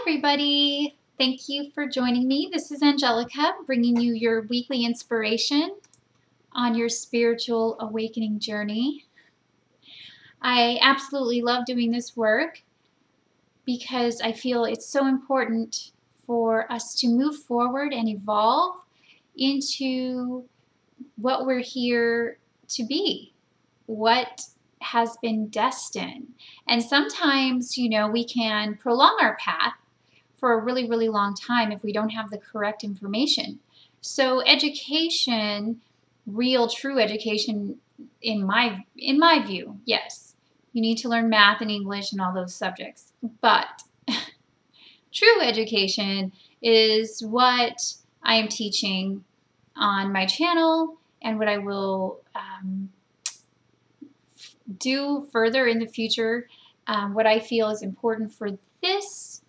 everybody. Thank you for joining me. This is Angelica, bringing you your weekly inspiration on your spiritual awakening journey. I absolutely love doing this work because I feel it's so important for us to move forward and evolve into what we're here to be, what has been destined. And sometimes, we can prolong our path for a really, really long time if we don't have the correct information. So education, real, true education, in my view, yes, you need to learn math and English and all those subjects. But true education is what I am teaching on my channel and what I will do further in the future, what I feel is important for this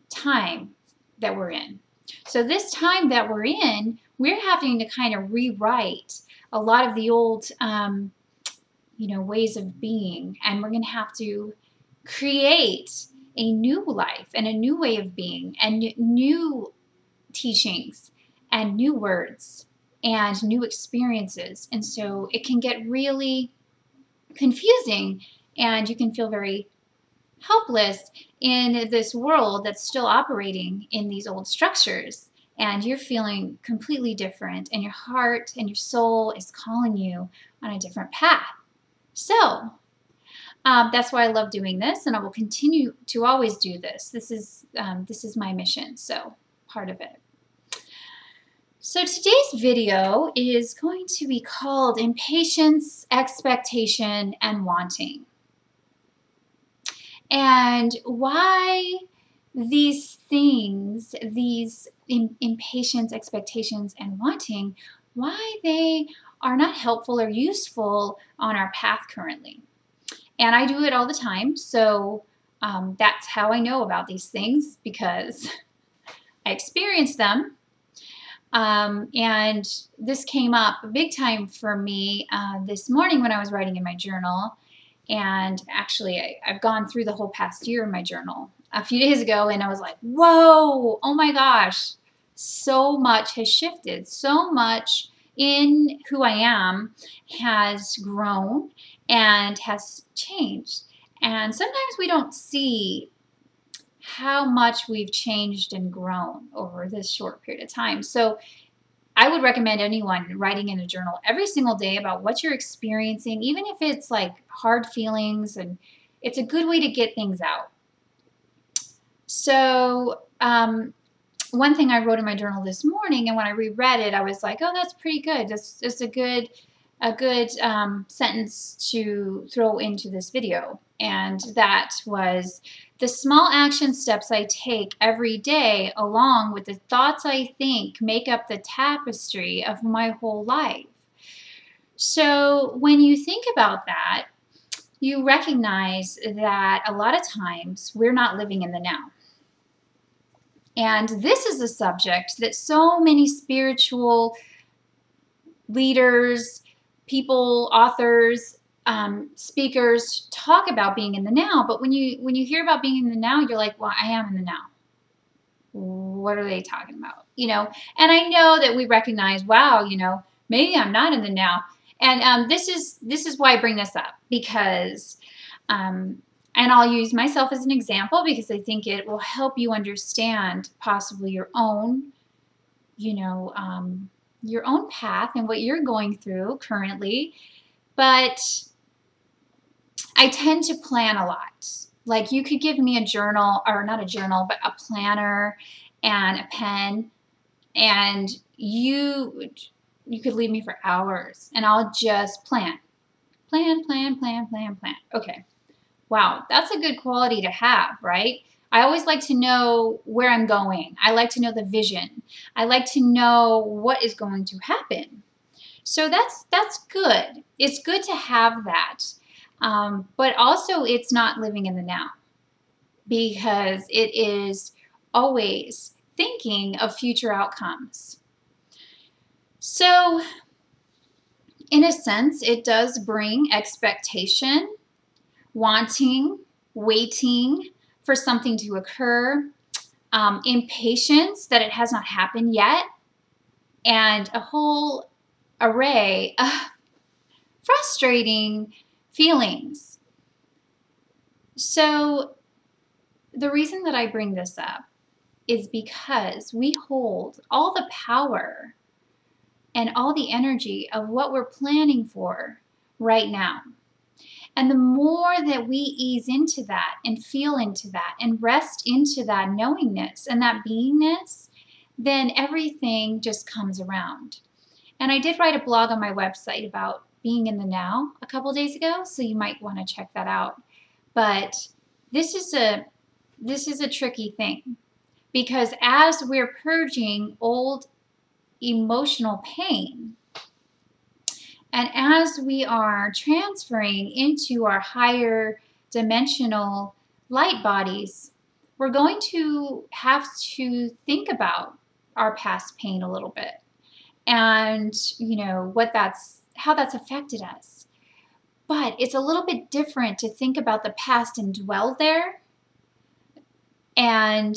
time that we're in. So this time that we're in, we're having to kind of rewrite a lot of the old ways of being, and we're going to have to create a new life and a new way of being and new teachings and new words and new experiences. And so it can get really confusing and you can feel very helpless in this world that's still operating in these old structures, and you're feeling completely different, and your heart and your soul is calling you on a different path. So that's why I love doing this, and I will continue to always do this. This is my mission, so part of it. So today's video is going to be called Impatience, Expectation, and Wanting. And why these things, these impatience, expectations, and wanting, why they are not helpful or useful on our path currently. And I do it all the time, so that's how I know about these things, because I experienced them. And this came up big time for me this morning when I was writing in my journal. And actually, I've gone through the whole past year in my journal a few days ago, and I was like, whoa, oh my gosh, so much has shifted. So much in who I am has grown and has changed. And sometimes we don't see how much we've changed and grown over this short period of time. So I would recommend anyone writing in a journal every single day about what you're experiencing, even if it's like hard feelings, and it's a good way to get things out. So one thing I wrote in my journal this morning, and when I reread it, I was like, oh, that's pretty good. That's just a good sentence to throw into this video. And that was, the small action steps I take every day along with the thoughts I think make up the tapestry of my whole life. So when you think about that, you recognize that a lot of times we're not living in the now. And this is a subject that so many spiritual leaders, people, authors, speakers talk about being in the now. But when you hear about being in the now, you're like, well, I am in the now. What are they talking about? And I know that we recognize, wow, maybe I'm not in the now. And this is why I bring this up, because and I'll use myself as an example because I think it will help you understand possibly your own, your own path and what you're going through currently. But I tend to plan a lot. Like, you could give me a journal, or not a journal, but a planner and a pen, and you could leave me for hours, and I'll just plan. Okay. Wow, that's a good quality to have, right? I always like to know where I'm going. I like to know the vision. I like to know what is going to happen. So that's good. It's good to have that. But also, it's not living in the now, because it is always thinking of future outcomes. So in a sense, it does bring expectation, wanting, waiting for something to occur, impatience that it has not happened yet, and a whole array of frustrating feelings. So the reason that I bring this up is because we hold all the power and all the energy of what we're planning for right now. And the more that we ease into that and feel into that and rest into that knowingness and that beingness, then everything just comes around. And I did write a blog on my website about being in the now a couple days ago, so you might want to check that out. But this is a tricky thing, because as we're purging old emotional pain, and as we are transferring into our higher dimensional light bodies, we're going to have to think about our past pain a little bit, and how that's affected us. But it's a little bit different to think about the past and dwell there, and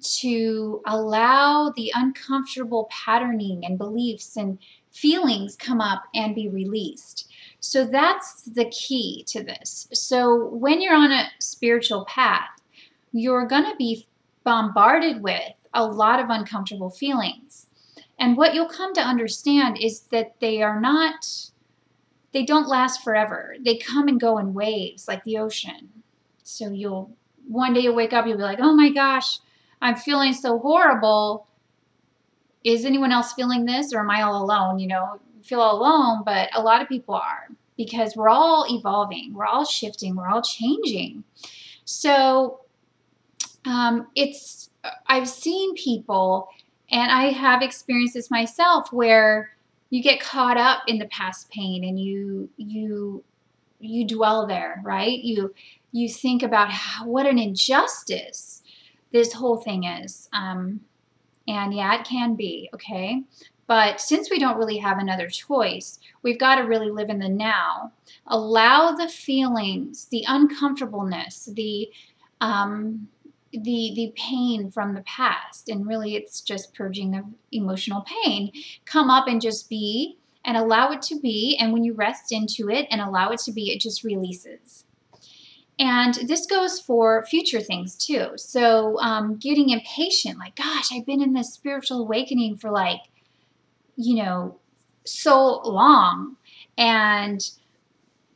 to allow the uncomfortable patterning and beliefs and feelings come up and be released. So that's the key to this. So when you're on a spiritual path, you're going to be bombarded with a lot of uncomfortable feelings. And what you'll come to understand is that they don't last forever. They come and go in waves like the ocean. So one day you'll wake up, you'll be like, oh my gosh, I'm feeling so horrible. Is anyone else feeling this, or am I all alone? I feel all alone, but a lot of people are, because we're all evolving, we're all shifting, we're all changing. So I've seen people, and I have experienced this myself, where you get caught up in the past pain and you dwell there, right? You think about what an injustice this whole thing is. And yeah, it can be, okay? But since we don't really have another choice, we've got to really live in the now. Allow the feelings, the uncomfortableness, the pain from the past, and really it's just purging of emotional pain, come up and just be, and allow it to be. And when you rest into it and allow it to be, it just releases. And this goes for future things too. So getting impatient, like, gosh, I've been in this spiritual awakening for so long. And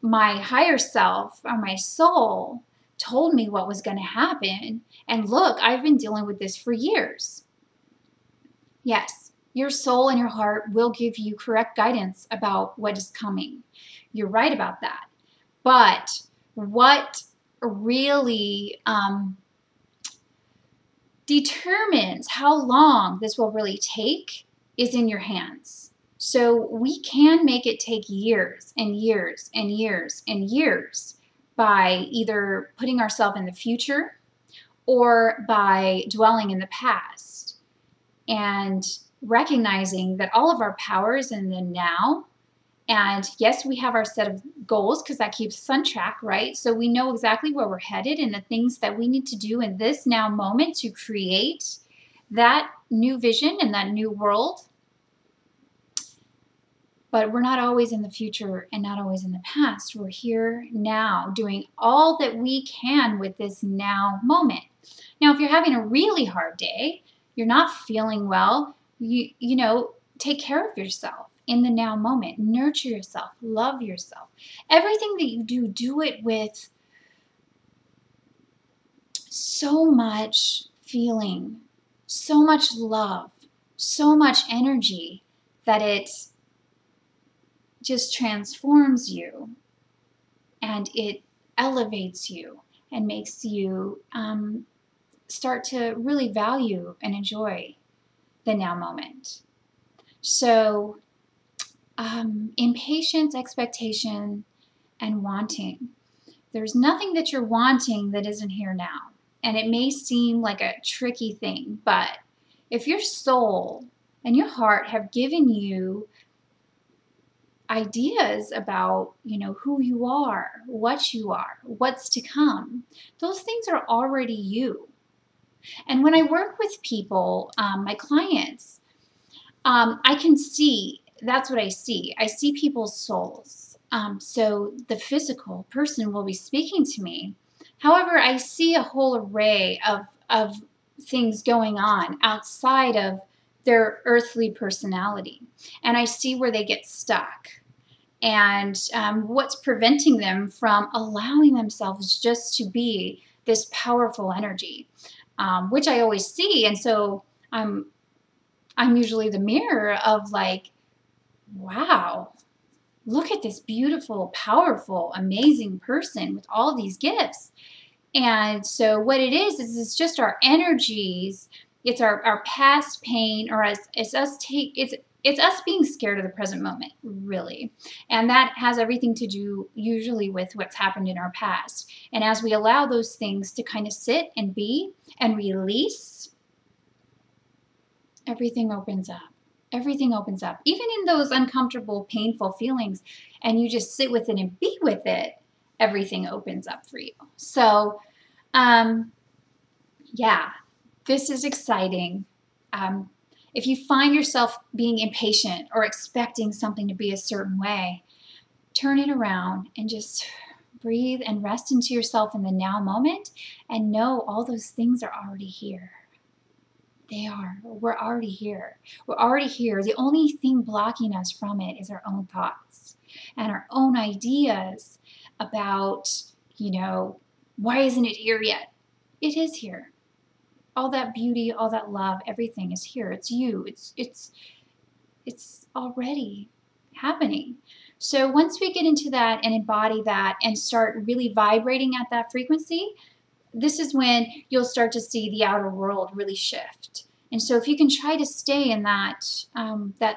my higher self, or my soul, told me what was going to happen. And look, I've been dealing with this for years. Yes, your soul and your heart will give you correct guidance about what is coming. You're right about that. But what really determines how long this will really take is in your hands. So we can make it take years and years and years and years by either putting ourselves in the future or by dwelling in the past, and recognizing that all of our power is in the now. And yes, we have our set of goals, because that keeps us on track, right? So we know exactly where we're headed and the things that we need to do in this now moment to create that new vision and that new world. But we're not always in the future and not always in the past. We're here now, doing all that we can with this now moment. Now, if you're having a really hard day, you're not feeling well, take care of yourself in the now moment. Nurture yourself, love yourself. Everything that you do, do it with so much feeling, so much love, so much energy that it just transforms you, and it elevates you and makes you start to really value and enjoy the now moment. So impatience, expectation, and wanting. There's nothing that you're wanting that isn't here now. And it may seem like a tricky thing, but if your soul and your heart have given you ideas about, who you are, what you are, what's to come, those things are already you. And when I work with people, my clients, I can see, that's what I see. I see people's souls. So the physical person will be speaking to me. However, I see a whole array of things going on outside of their earthly personality. And I see where they get stuck and what's preventing them from allowing themselves just to be this powerful energy, which I always see. And so I'm usually the mirror of like, wow, look at this beautiful, powerful, amazing person with all these gifts. And so what it is it's just our energies. It's our past pain, or it's us being scared of the present moment, really. And that has everything to do usually with what's happened in our past. And as we allow those things to kind of sit and be and release, everything opens up. Everything opens up. Even in those uncomfortable, painful feelings, and you just sit with it and be with it, everything opens up for you. So, yeah, this is exciting. If you find yourself being impatient or expecting something to be a certain way, turn it around and just breathe and rest into yourself in the now moment and know all those things are already here. They are. We're already here. We're already here. The only thing blocking us from it is our own thoughts and our own ideas about, why isn't it here yet? It is here. All that beauty, all that love, everything is here. It's you. It's already happening. So once we get into that and embody that and start really vibrating at that frequency, this is when you'll start to see the outer world really shift. And so if you can try to stay in that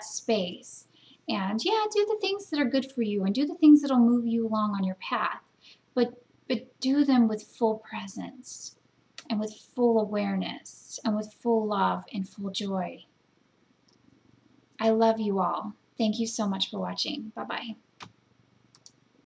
space and do the things that are good for you and do the things that'll move you along on your path, but do them with full presence and with full awareness and with full love and full joy. I love you all. Thank you so much for watching. Bye-bye.